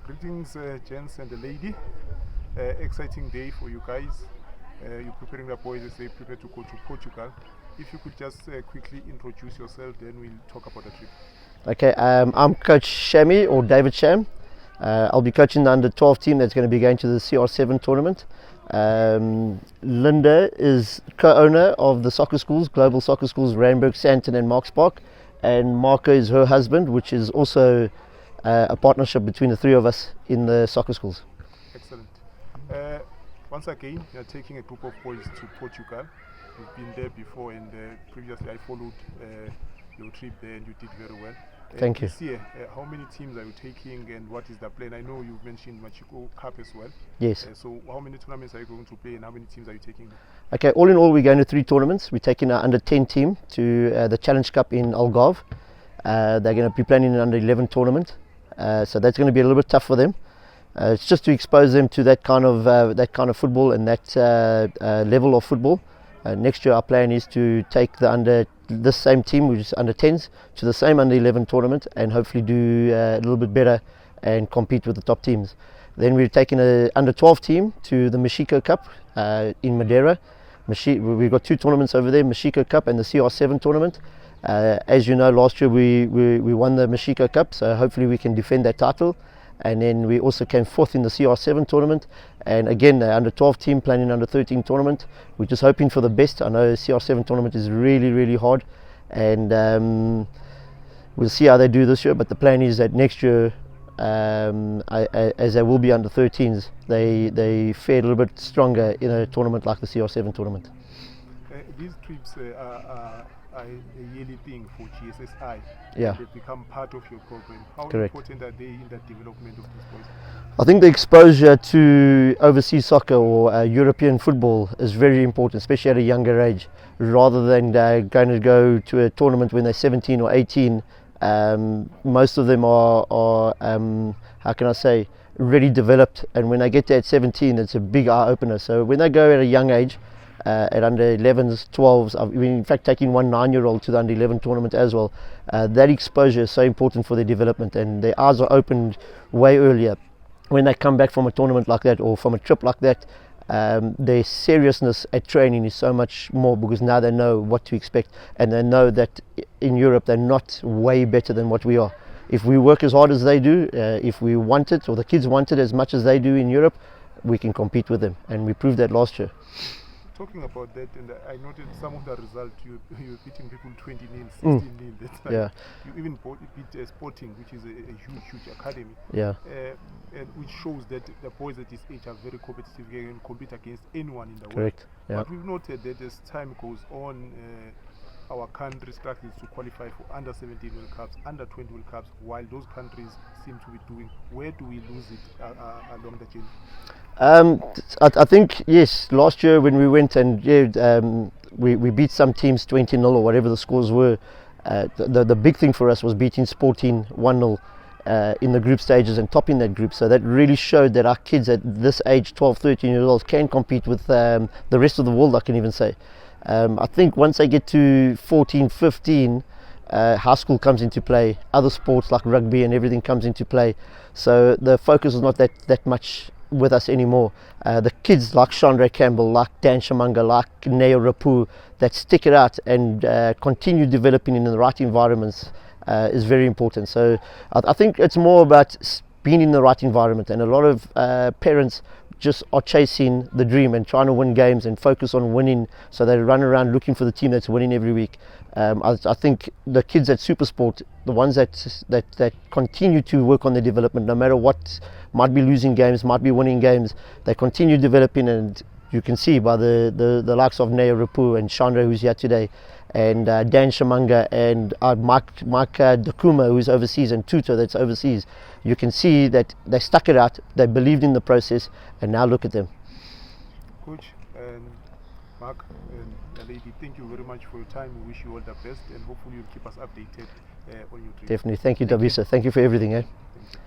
Greetings, gents and the lady. Exciting day for you guys. You're preparing the boys as they prepare to go to Portugal. If you could just quickly introduce yourself, then we'll talk about the trip. Okay, I'm Coach Shami, or David Sham. I'll be coaching the under-12 team that's going to be going to the CR7 tournament. Linda is co-owner of the soccer schools, Global Soccer Schools, Randburg, Santon and Marks Park. And Marco is her husband, which is also a partnership between the three of us in the soccer schools. Excellent. Once again, you're taking a group of boys to Portugal. You've been there before, and previously I followed your trip there, and you did very well. Thank you. This year, how many teams are you taking, and what is the plan? I know you've mentioned Machiko Cup as well. Yes. So how many tournaments are you going to play, and how many teams are you taking? Okay, all in all, we're going to 3 tournaments. We're taking our under-10 team to the Challenge Cup in Algarve. They're going to be playing in an under-11 tournament, so that's going to be a little bit tough for them. It's just to expose them to that kind of football and that level of football. Next year, our plan is to take this same team, which is under-10s, to the same under-11 tournament, and hopefully do a little bit better and compete with the top teams. Then we're taking an under-12 team to the Machiko Cup in Madeira. We've got 2 tournaments over there, Machiko Cup and the CR7 tournament. As you know, last year we won the Machiko Cup, so hopefully we can defend that title. And then we also came 4th in the CR7 tournament, and again the under-12 team playing in under-13 tournament. We're just hoping for the best. I know the CR7 tournament is really hard, and we'll see how they do this year, but the plan is that next year, as they will be under-13s, they fare a little bit stronger in a tournament like the CR7 tournament. These trips are a yearly thing for GSSI. Yeah. They become part of your program. How Correct. important are they in the development of these boys? I think the exposure to overseas soccer or European football is very important, especially at a younger age, rather than going to go to a tournament when they're 17 or 18. Most of them are how can I say, really developed, and when they get there at 17, it's a big eye opener. So when they go at a young age, at under 11s, 12s, I've been in fact taking one 9-year-old to the under 11 tournament as well. That exposure is so important for their development, and their eyes are opened way earlier. When they come back from a tournament like that or from a trip like that, their seriousness at training is so much more, because now they know what to expect, and they know that in Europe they're not way better than what we are. If we work as hard as they do, if we want it, or the kids want it as much as they do in Europe, we can compete with them, and we proved that last year. Talking about that, and I noted some of the results. You're beating people 20-0, 16-0. That's Yeah. You even beat Sporting, which is a huge academy. Yeah. And which shows that the boys at this age are very competitive and compete against anyone in the world. Correct. Yeah. But we've noted that as time goes on, our country struggles to qualify for under-17 World Cups, under-20 World Cups, while those countries seem to be doing. Where do we lose it along the journey? I think, yes, last year when we went and we beat some teams 20-0 or whatever the scores were. The big thing for us was beating Sporting 1-0 in the group stages and topping that group. So that really showed that our kids at this age, 12, 13 years old, can compete with the rest of the world, I can even say. I think once they get to 14, 15, high school comes into play, other sports like rugby and everything comes into play. So the focus is not that much with us anymore. The kids like Chandra Campbell, like Dan Shamanga, like Neo Rapu, that stick it out and continue developing in the right environments is very important. So I think it's more about being in the right environment, and a lot of parents just are chasing the dream and trying to win games and focus on winning, so they run around looking for the team that's winning every week. I think the kids at Supersport, the ones that continue to work on their development, no matter what, might be losing games, might be winning games, they continue developing, and you can see by the likes of Neo Rapu and Chandra, who's here today, and Dan Shamanga and Mike Dakuma, who's overseas, and Tuto, that's overseas. You can see that they stuck it out, they believed in the process, and now look at them. Coach and Mark and lady, thank you very much for your time. We wish you all the best, and hopefully you'll keep us updated on your trip. Definitely. Thank you, Dabisa. Thank you for everything. Thank you.